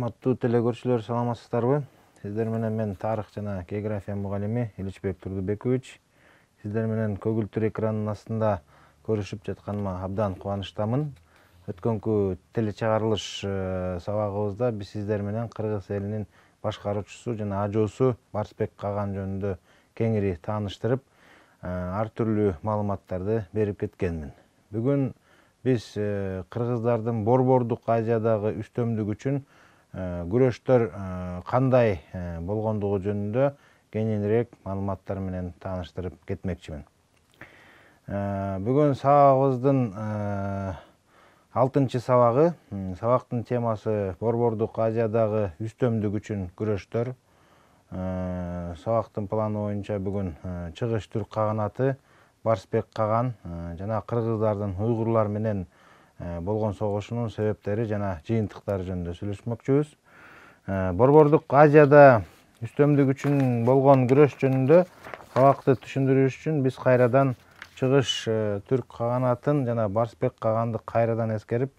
Урматтуу телекөрүүчүлөр, саламатсыздарбы? Сиздер менен мен тарых жана география мугалими Иличбек Турдубекович. Сиздер менен көгүлтүр экранынын астында көрүшүп жатканыма абдан кубанычтамын. Өткөнкү телечыгарылыш сабагыбызда биз сиздер менен Кыргыз элинин башкаруучусу жана ажоосу Барсбек Каган жөнүндө кеңири тааныштырып, ар түрлүү маалыматтарды берип кеткенмин. Бүгүн биз кыргыздардын Борбордук Азиядагы үстөмдүк үчүн күрөштөр кандай болгондугу жөнүндө кеңирээк маалыматтар менен тааныштырып кетмекчимин. Бүгүн сабагыбыздын 6-чы сабагы. Сабактын темасы Борбордук Азиядагы үстөмдүк үчүн күрөштөр. Сабактын планы боюнча бүгүн чыгыш түрк каганаты Барсбек Каган жана кыргыздардын уйгурлар менен болгон согушунун себептери жана жыйынтыктары жөнүндө сүйлөшмөкчүбүз. Борбордук Азияда үстөмдүк үчүн болгон күрөш жөнүндө сабакты түшүндүрүш үчүн биз кайрадан чыгыш түрк каганатын жана Барсбек Каганды кайрадан эскерип,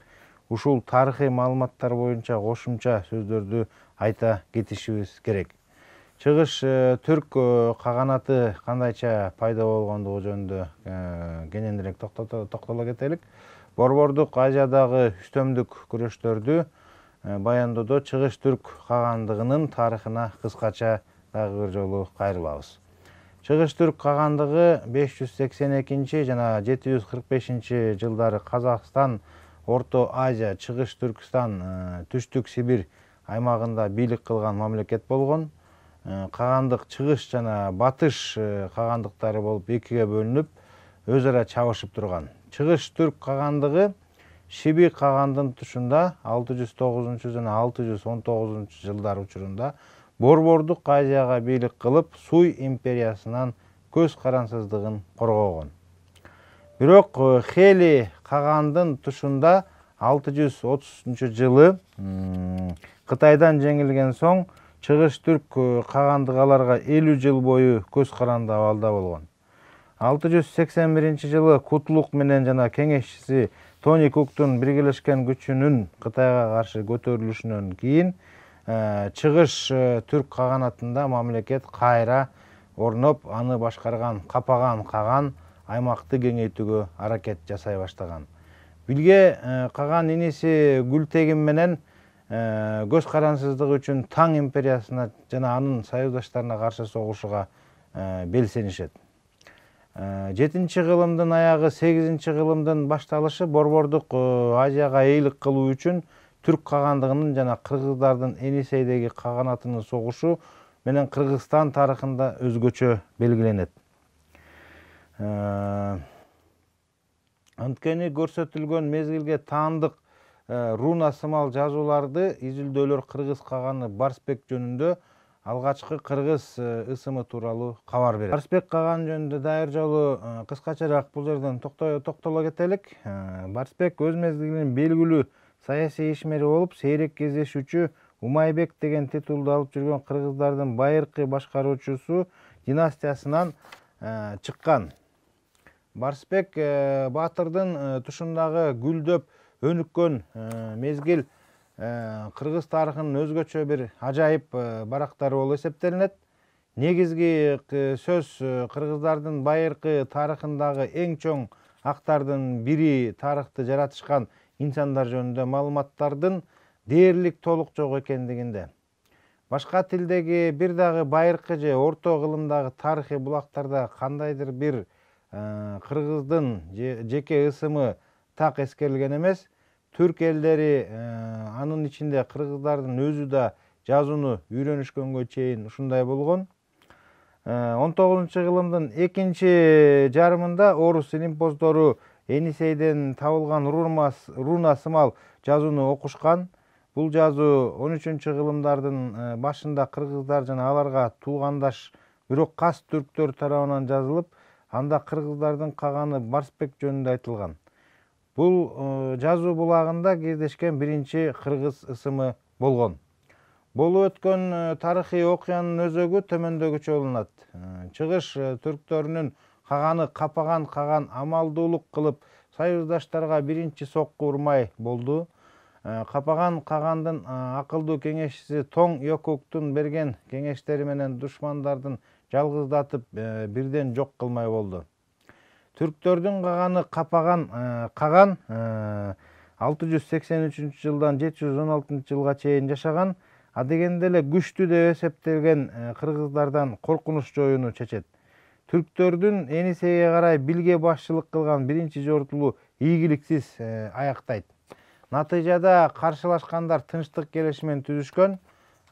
ушул тарыхый маалыматтар боюнча кошумча сөздөрдү айта кетишибиз керек. Чыгыш түрк каганаты кандайча пайда болгондугу жөнүндө кененирээк токтоло кетелик. Борбордук Азиядагы үстөмдүк күрөштөрдү баяндоодо чыгыш түрк кагандыгынын тарыхына кыскача дагы бир жолу кайрылабыз. Чыгыш түрк кагандыгы 582 жана 745 жылдары Казакстан, Орто Азия, Чыгыш Түркстан, Түштүк Сибир аймагында бийлик кылган мамлекет болгон. Кагандык чыгыш жана батыш кагандыктары болуп экиге бөлүнүп, өз ара чабышып турган. Чыгыш түрк кагандыгы Шиби кагандын тушунда 609 жана 619 жылдар учурунда Борбордук Азияга бийлик кылып, Суй империясынан көз карансыздыгын коргогон. Бирок Хели кагандын тушунда 630 жылы Кытайдан жеңилген соң Чыгыш түрк кагандык аларга 50 жыл бою көз каранды абалда болгон. 681 жылы Кутлук менен жана кеңешчиси Тони Куктун биргелешкен күчүнүн Кытайга каршы көтөрүлүшүнөн кийин Чыгыш түрк каганатында мамлекет кайра орноп, аны башкарган Капаган Каган аймакты кеңейтүүгө аракет жасай баштаган. Билге Каган иниси Гүлтегин менен көз карансыздыгы үчүн Таң империясына жана анын союздаштарына каршы согушуга белсенишет. 7-чи кылымдын аягы 8-чи кылымдын башталышы Борбордук Азияга эйлик кылуу үчүн түрк кагандыгынын жана кыргыздардын Енисейдеги каганатынын согушу менен Кыргызстан тарыхында өзгөчө белгиленет. Анткени көрсөтүлгөн мезгилге таандык руна сымал жазууларды изилдөөлөр кыргыз каганы Барсбек жөнүндө алгачкы кыргыз ысымы тууралуу кабар берет. Барсбек Каган жөнүндө дайыр жолу кыскачараак бул жерден токтоло кетелик. Барсбек өз мезгилинин белгилүү саясий ишмери болуп, сейрек кездешүүчү Умайбек деген титулду алып жүргөн кыргыздардын байыркы башкаруучусу династиясынан чыккан. Барсбек баатырдын тушундагы гүлдөп өнүккөн мезгил кыргыз тарыхынын өзгөчө бир ажайып барактары болуп эсептелинет. Негизги сөз кыргыздардын байыркы тарыхындагы эң чоң актардын бири тарыхты жаратышкан инсандар жөнүндө маалыматтардын дээрлик толук жок экендигинде. Башка тилдеги бир дагы байыркы же орто кылымдагы тарыхый булактарда кандайдыр бир кыргыздын жеке ысымы так эскерилген эмес. Түрк элдери анын ичинде кыргыздардын өзү да жазууну үйрөнүшкөнгө чейин ушундай болгон. 19 кылымдын экинчи жарымында орус илимпоздору Енисейден табылган руна сымал жазууну окушкан. Бул жазуу 13 кылымдардын башында кыргыздар жана аларга туугандаш бирок кас түрктөр тарабынан жазылып, анда кыргыздардын каганы Барсбек жөнүндө айтылган. Бул жазуу булагында кездешкен биринчи кыргыз ысымы болгон. Болуп өткөн тарыхый окуянын өзөгү төмөндөгүчө болунат. Чыгыш түрктөрүнүн каганы Капаган Каган амалдуулук кылып, союздаштарга биринчи сокку урмай болду. Капаган Кагандын акылдуу кеңешчиси Тоң Йокуктун берген кеңештери менен душмандардын жалгыздатып бирден жок кылмай болду. Түрктөрдүн каганы Каган 683 жылдан 716 жылга чейин жашаган, адегенде эле күчтүү деп эсептелген кыргыздардан коркунуч жоюуну чечет. Түрктөрдүн Энисейге карай билге башчылык кылган биринчи жортулуу ийгиликсиз аяктайт. Натыйжада каршылашкандар тынчтык келишимин түзүшкөн.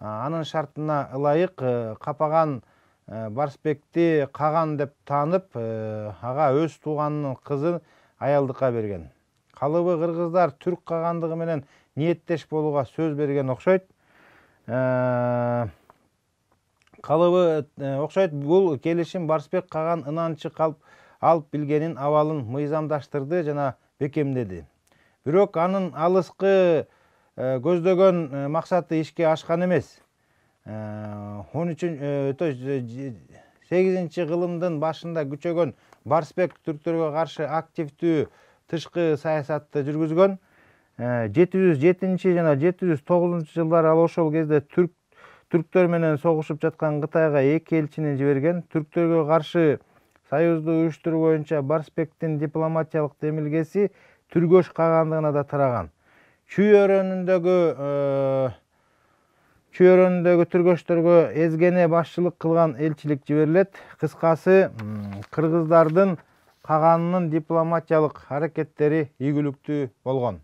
Анын шартына ылайык Капаган Барсбекти Каган деп таанып, ага өз тууганынын кызын аялдыкка берген. Калыбы кыргыздар түрк кагандыгы менен ниеттеш болууга сөз берген окшойт. Бул келишим Барсбек Каган ынанчы алып билгенин абалын мыйзамдаштырды жана бекемдеди. Бирок анын алыскы көздөгөн максаты ишке ашкан эмес. 8-8 кылымдын башында күчөгөн Барсбек түрктөргө каршы активдүү тышкы саясатты жүргүзгөн. 707 жана 709 жылдары ал ошол кезде түрктөр менен согушуп жаткан Кытайга 2 элчини жиберген. Түрктөргө каршы союздуу уюштуруу боюнча Барсбектин дипломатиялык демилгеси Түргөш кагандыгына да тараган. Чүй өрөөнүндөгү түргөштөргө эзгене башчылык кылган элчилик жиберилет. Кыскасы, кыргыздардын Каганынын дипломатиялык аракеттери ийгиликтүү болгон.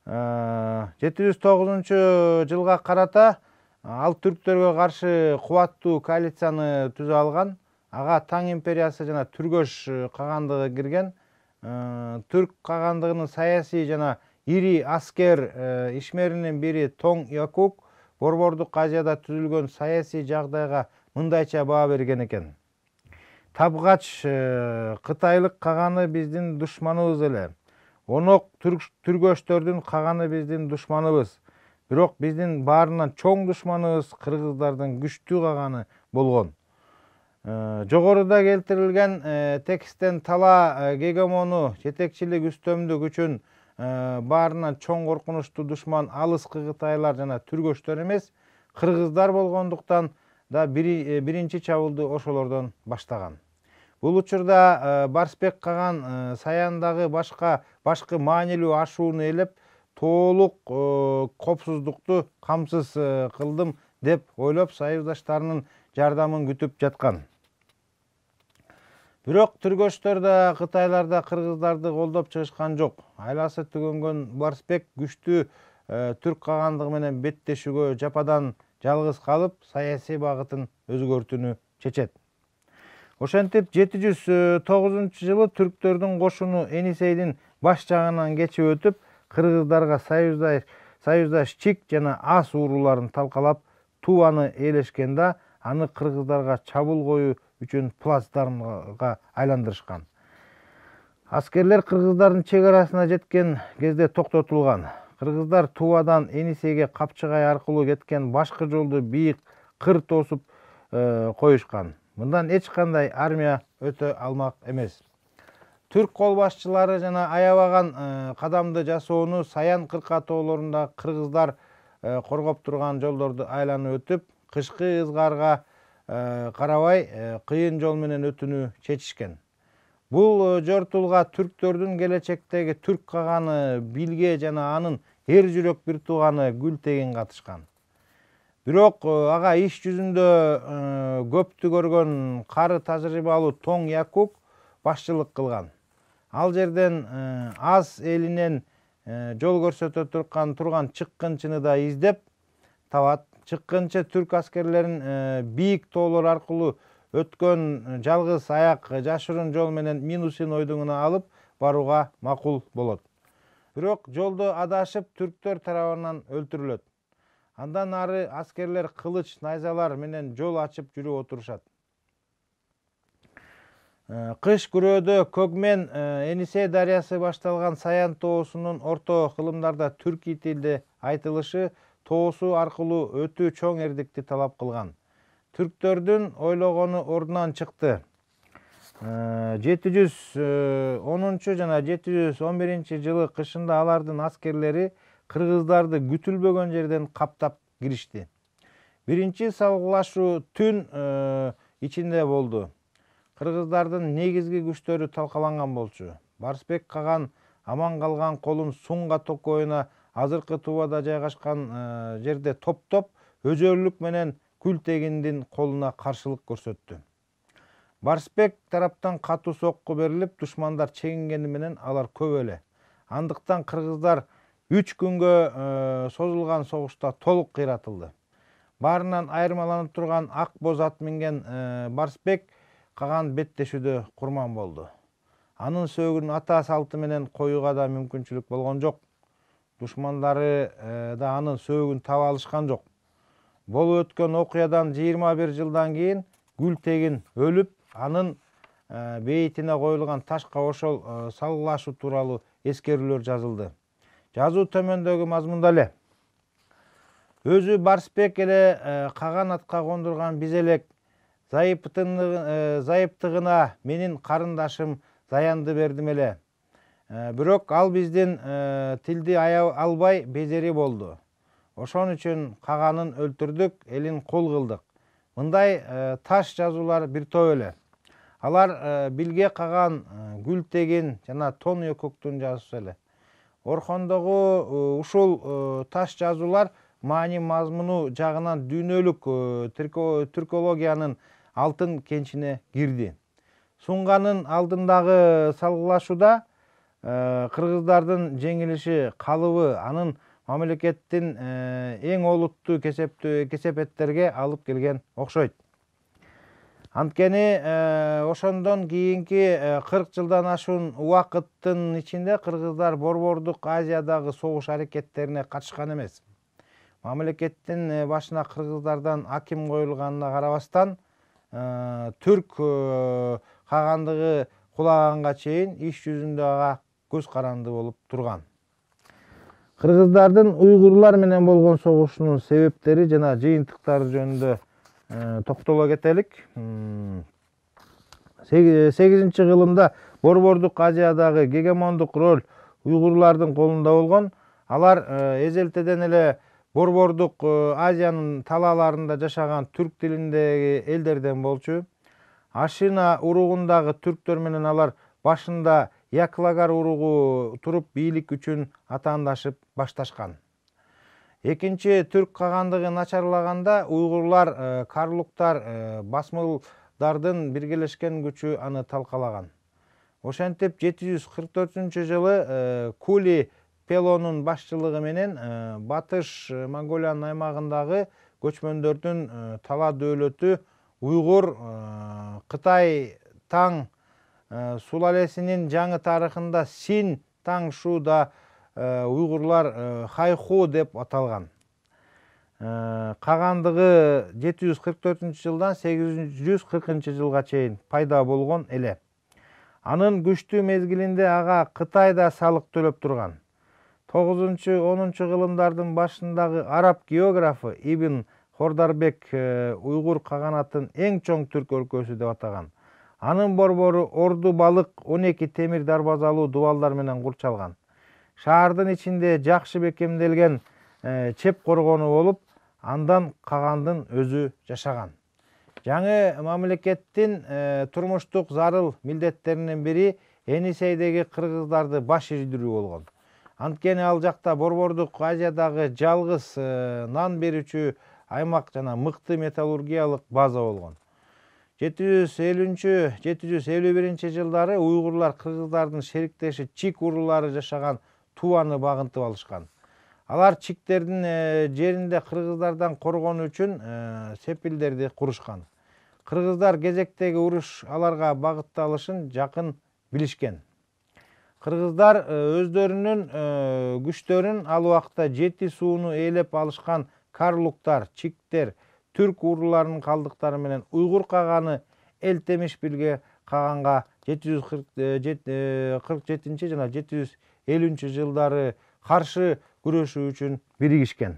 709 жылга карата ал түрктөргө каршы кубаттуу коалицияны түзө алган. Ага Таң империясы жана Түргөш кагандыгы кирген. Түрк кагандыгынын саясий жана ири аскер ишмеринин бири Тоң Йокук Борбордук Азияда түзүлгөн саясий жагдайга мындайча баа берген экен. Табгач Кытайлык каганы биздин душманыбыз эле. Онок түргөштөрдүн каганы биздин душманыбыз. Бирок биздин баарынан чоң душманыбыз кыргыздардын күчтүү каганы болгон. Жогоруда келтирилген тексттен тала гегемону жетекчилик үстөмдүк үчүн баарынан чоң коркунучтуу душман алыскы кытайлар жана түргөштөр эмес, кыргыздар болгондуктан да биринчи чабуулду ошолордон баштаган. Бул учурда Барсбек Каган Саяндагы башкы маанилүү ашууну ээлеп, тоолук коопсуздукту камсыз кылдым деп ойлоп, союздаштарынын жардамын күтүп жаткан. Бирок түргөштөр да кытайлар да кыргыздарды колдоп чыгышкан жок. Айласы түгөнгөн Барсбек күчтүү түрк кагандыгы менен беттешүүгө жападан жалгыз калып, саясий багытын өзгөртүүнү чечет. Ошентип 709 жылы түрктөрдүн кошуну Энисейдин баш жагынан кечип өтүп, кыргыздарга союздаш чик жана ас ууруларын талкалап, Туваны ээлешкенде аны кыргыздарга чабуул коюу үчүн плацдармга айландырышкан. Аскерлер кыргыздардын чек арасына жеткен кезде токтотулган. Кыргыздар Тувадан Энисейге Капчыгай аркылуу кеткен башкы жолду бийик кыр тосуп коюшкан. Мындан эч кандай армия өтө алмак эмес. Түрк кол башчылары жана аябаган кадамды жасоону Саян кырка тоолорунда кыргыздар коргоп турган жолдорду айланып өтүп, кышкы ызгарга карабай кыйын жол менен өтүүнү чечишкен. Бул жортулга түрктөрдүн келечектеги түрк каганы Билге жана анын эр жүрөк бир тууганы Гүлтегин катышкан. Бирок ага иш жүзүндө көптү көргөн кары тажрыйбалуу Тоң Якук башчылык кылган. Ал жерден аз элинен жол көрсөтө турган чыккынчыны да издеп табат. Чыккынчы түрк аскерлерин бийик тоолор аркылуу өткөн жалгыз аяк жашырын жол менен Минусин ойдуңуна алып барууга макул болот. Бирок жолдо адашып түрктөр тарабынан өлтүрүлөт. Андан ары аскерлер кылыч, найзалар менен жол ачып жүрүп отурушат. Кыш күрөөдө Когмен Энисей дарыясы башталган Саян тоосунун орто кылымдарда түрки тилде айтылышы тоосу аркылуу өтүү чоң эрдикти талап кылган. Түрктөрдүн ойлогону ордунан чыкты. 710 жана 711 жылы кышында алардын аскерлери кыргыздарды күтүлбөгөн жерден каптап киришти. Биринчи салгылашуу түн ичинде болду. Кыргыздардын негизги күчтөрү талкаланган болчу. Барсбек Каган аман калган колун Сунга токойуна азыркы Тувада жайгашкан жерде топтоп, өзөрлүк менен Күлтегиндин колуна каршылык көрсөттү. Барсбек тараптан катуу сокку берилип, душмандар чегингени менен алар көп эле. Андыктан кыргыздар 3 күнгө созулган согушта толук кыйратылды. Баарынан айырмаланып турган ак боз ат минген Барсбек Каган беттешүүдө курман болду. Анын сөөгүн ата салты менен коюуга да мүмкүнчүлүк болгон жок. Душмандары да анын сөөгүн таба алышкан жок. Болуп өткөн окуядан 21 жылдан кийин Күлтегин өлүп, анын бейитине коюлган ташка ошол салгылашуу тууралуу эскерүүлөр жазылды. Жазуу төмөндөгү мазмунда эле. Өзү Барсбек эле Каган атка кондурган Бизелек зайыптыгына менин карындашым заянды бердим эле. Бирок ал биздин тилди ая албай безери болду. Ошон үчүн Каганын өлтүрдүк, элин кул кылдык. Мындай таш жазуулар бир топ эле. Алар Билге Каган, Күлтегин жана Тония Көктүн жазуусу эле. Орхондогу ушул таш жазуулар маани мазмуну жагынан дүйнөлүк түркологиянын алтын кенчине кирди. Сунганын алдындагы салгылашууда кыргыздардын жеңилиши калыбы анын мамлекеттин эң олуттуу кесепеттерге алып келген окшойт. Анткени ошондон кийинки 40 жылдан ашуун убакыттын ичинде кыргыздар Борбордук Азиядагы согуш аракеттерине катышкан эмес. Мамлекеттин башына кыргыздардан аким коюлганына карабастан, түрк кагандыгы кулаганга чейин иш жүзүндө ага көз каранды болуп турган. Кыргыздардын уйгурлар менен болгон согушунун себептери жана жыйынтыктары жөнүндө токтоло кетелик. 8-кылымда Борбордук Азиядагы гегемондук роль уйгурлардын колунда болгон. Алар эзелтеден эле Борбордук Азиянын талааларында жашаган түрк тилиндеги элдерден болчу. Ашина уругундагы түрктөр менен алар башында Яклагар уругу туруп бийлик үчүн атаандашып башташкан. Экинчи түрк кагандыгы начарлаганда уйгурлар, карлуктар, басмылдардын биргелешкен күчү аны талкалаган. Ошентип 744-жылы Кули Пелонун башчылыгы менен Батыш Монголиянын аймагындагы көчмөндөрдүн тала дөөлөтү уйгур Кытай Таң сулалесинин жаңы тарыхында Син Таң Шуда уйгурлар Хайху деп аталган. Кагандыгы 744-жылдан 840-жылга чейин пайда болгон эле. Анын күчтүү мезгилинде ага Кытай да салык төлөп турган. 9-10 кылымдардын башындагы араб географы Ибн Хордарбек уйгур каганатын эң чоң түрк өлкөсү деп атаган. Анын борбору орду балык 12 темир дарбазалуу дубалдар менен курчалган. Шаардын ичинде жакшы бекемделген чеп коргону болуп, андан Кагандын өзү жашаган. Жаңы мамлекеттин турмуштук зарыл милдеттеринин бири Енисейдеги кыргыздарды баш ийдирүү болгон. Анткени ал жакта Борбордук Азиядагы жалгыз нан берүүчү аймак жана мыкты металлургиялык база болгон. 750-751 жылдары уйгурлар кыргыздардын шериктеши Чик уруулары жашаган Туваны багынтып алышкан. Алар Чиктердин жеринде кыргыздардан коргонуу үчүн сепилдерди курушкан. Кыргыздар кезектеги уруш аларга багытталышын жакын билишкен. Кыргыздар өздөрүнүн күчтөрүн ал убакта Жети сууну ээлеп алышкан карлуктар, чиктер, түрк урууларынын калдыктары менен уйгур каганы Элтемиш Билге Каганга 747 жана 750 жылдары каршы күрөшүү үчүн биригишкен.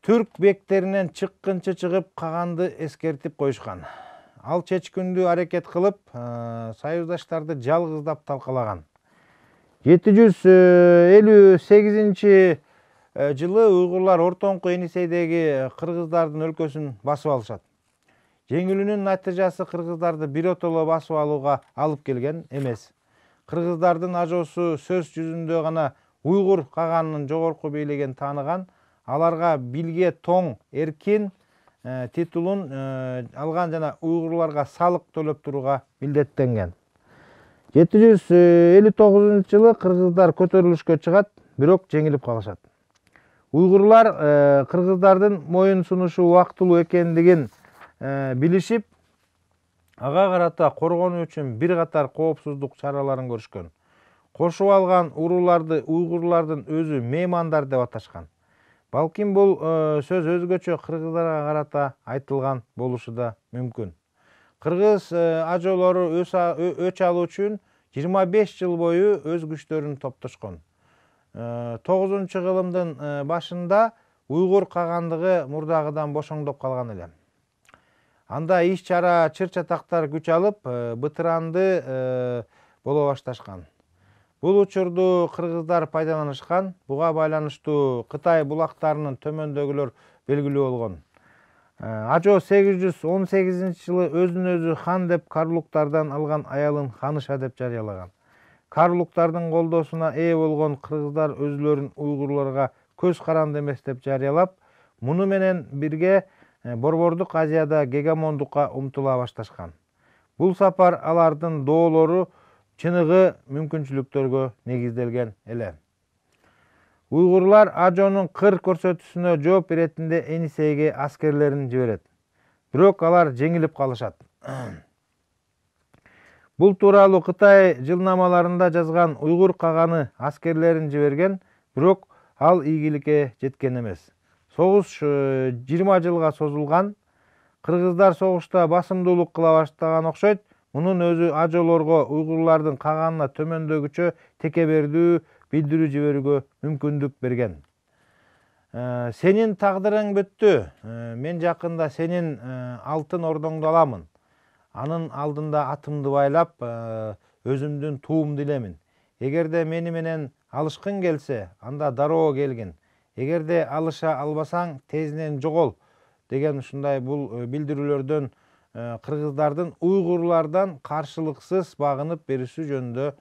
Түрк бектеринен чыккынчы чыгып Каганды эскертип коюшкан. Ал чечкиндүү аракет кылып, союздаштарды жалгыздап талкалаган. 758 жылы уйгурлар ортоңку Енисейдеги кыргыздардын өлкөсүн басып алышат. Жеңилүүнүн натыйжасы кыргыздарды биротоло басып алууга алып келген эмес. Кыргыздардын ажоосу сөз жүзүндө гана уйгур каганынын жогорку бийлигин тааныган, аларга билге тоң эркин титулун алган жана уйгурларга салык төлөп турууга милдеттенген. 759 жылы кыргыздар көтөрүлүшкө чыгат, бирок жеңилип калышат. Уйгурлар кыргыздардын моюн сунушу убактылуу экендигин билишип, ага карата коргонуу үчүн бир катар коопсуздук чараларын көрүшкөн. Кошуп алган урууларды уйгурлардын өзү меймандар деп аташкан. Балким бул сөз өзгөчө кыргыздарга карата айтылган болушу да мүмкүн. Кыргыз ажоолору өч алуу үчүн 25 жыл бою өз күчтөрүн топтошкон. 9-кылымдын башында уйгур кагандыгы мурдагыдан бошоңдоп калган эле. Анда иш чара чыр-чатактар күч алып, бытыранды боло башташкан. Бул учурду кыргыздар пайдаланышкан. Буга байланыштуу Кытай булактарынын төмөндөгүлөр белгилүү болгон. Ажо 818 жылы өзүн өзү хан деп карлуктардан алган аялын ханыша деп жарыялаган. Карлуктардын колдоосуна ээ болгон кыргыздар өзүлөрүн уйгурларга көз каранды эмес деп жарыялап, муну менен бирге Борбордук Азияда гегемондукка умтула башташкан. Бул сапар алардын доолору чыныгы мүмкүнчүлүктөргө негизделген эле. Уйгурлар ажонун кыр көрсөтүүсүнө жооп иретинде Енисейге аскерлерин жиберет. Бирок алар жеңилип калышат. Бул тууралуу Кытай жылнамаларында жазган уйгур каганы аскерлерин жиберген, бирок ал ийгиликке жеткен эмес. Согуш 20 жылга созулган. Кыргыздар согушта басымдуулук кыла баштаган окшойт. Мунун өзү ажоолорго уйгурлардын каганына төмөндөгүчө текебердүү билдирүү жиберүүгө мүмкүндүк берген. Сенин тагдырың бүттү. Мен жакында сенин алтын ордоңду аламын. Анын алдында атымды байлап, өзүмдүн туумду илемин. Эгерде мени менен алышкың келсе, анда дароо келгин. Эгерде алыша албасаң, тезинен жогол деген ушундай бул билдирүүлөрдөн кыргыздардын уйгурлардан каршылыксыз багынып берүүсү жөнүндө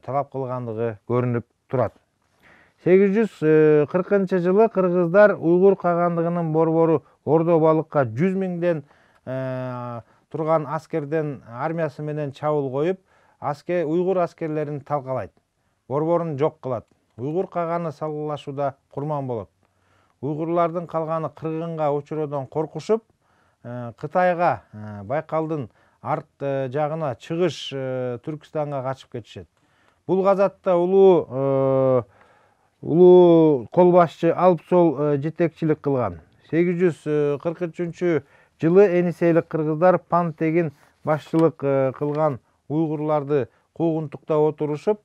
талап кылгандыгы көрүнүп турат. 840 жылы кыргыздар уйгур кагандыгынын борбору Ордо балыкка 100 миңден турган аскерден армиясы менен чабуул коюп, уйгур аскерлерин талкалайт, борборун жок кылат. Уйгур каганы салгылашууда курман болот. Уйгурлардын калганы кыргынга учуроодон коркушуп, Кытайга, Байкалдын арт жагына чыгыш Түркстанга качып кетишет. Бул газатта улуу кол башчы Алпсол жетекчилик кылган. 843 жылы Енисейлик кыргыздар Пантегин башчылык кылган уйгурларды куугунтуктап отурушуп,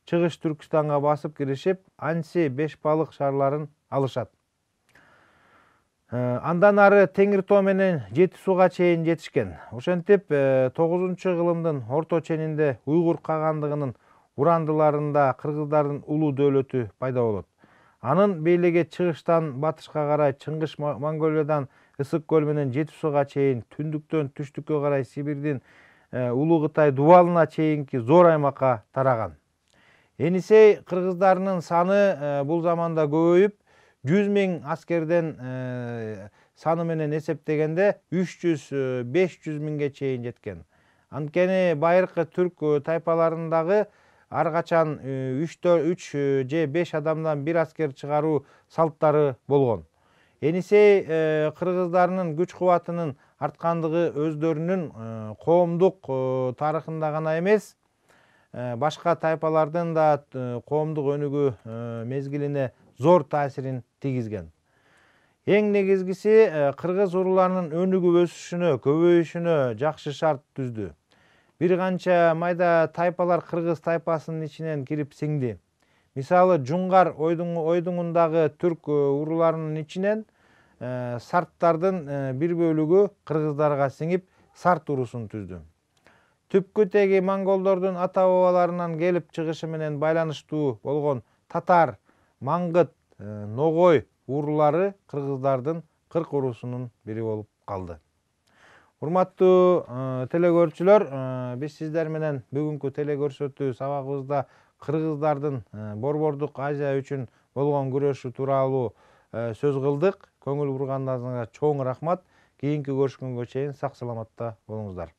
чыгыш Түркстанга басып киришип, Анси Бешбалык шаарларын алышат. Андан ары Теңир тоо менен Жети сууга чейин жетишкен. Ошентип 9-кылымдын орто ченинде уйгур кагандыгынын урандыларында кыргыздардын улуу дөөлөтү пайда болот. Анын бийлиги чыгыштан батышка карай Чыңгыш Монголиядан Ысык көл менен Жети сууга чейин, түндүктөн түштүккө карай Сибирдин Улуу Кытай дубалына чейинки зор аймакка тараган. Енисей кыргыздарынын саны бул заманда көбөйүп, 100 миң аскерден саны менен эсептегенде 300-500 миңге чейин жеткен. Анткени байыркы түрк тайпаларындагы ар качан 3 же 5 адамдан бир аскер чыгаруу салттары болгон. Енисей кыргыздарынын күч кубатынын арткандыгы өздөрүнүн коомдук тарыхында гана эмес, башка тайпалардын да коомдук өнүгүү мезгилине зор таасирин тийгизген. Эң негизгиси кыргыз урууларынын өнүгүп өсүшүнө, көбөйүшүнө жакшы шарт түздү. Бир канча майда тайпалар кыргыз тайпасынын ичинен кирип сиңди. Мисалы, Жуңгар ойдуңундагы түрк урууларынын ичинен сарттардын бир бөлүгү кыргыздарга сиңип, сарт уруусун түздү. түпкү теги монголдордун ата бабаларынан келип чыгышы менен байланыштуу болгон татар, маңгыт, ногой уруулары кыргыздардын 40 уруусунун бири болуп калды. Урматтуу телекөрүүчүлөр, биз сиздер менен бүгүнкү телекөрсөтүү сабагыбызда кыргыздардын Борбордук Азия үчүн болгон күрөшү тууралуу сөз кылдык. Көңүл бургандарыңызга чоң рахмат. Кийинки көрүшкөнгө чейин сак саламатта болуңуздар.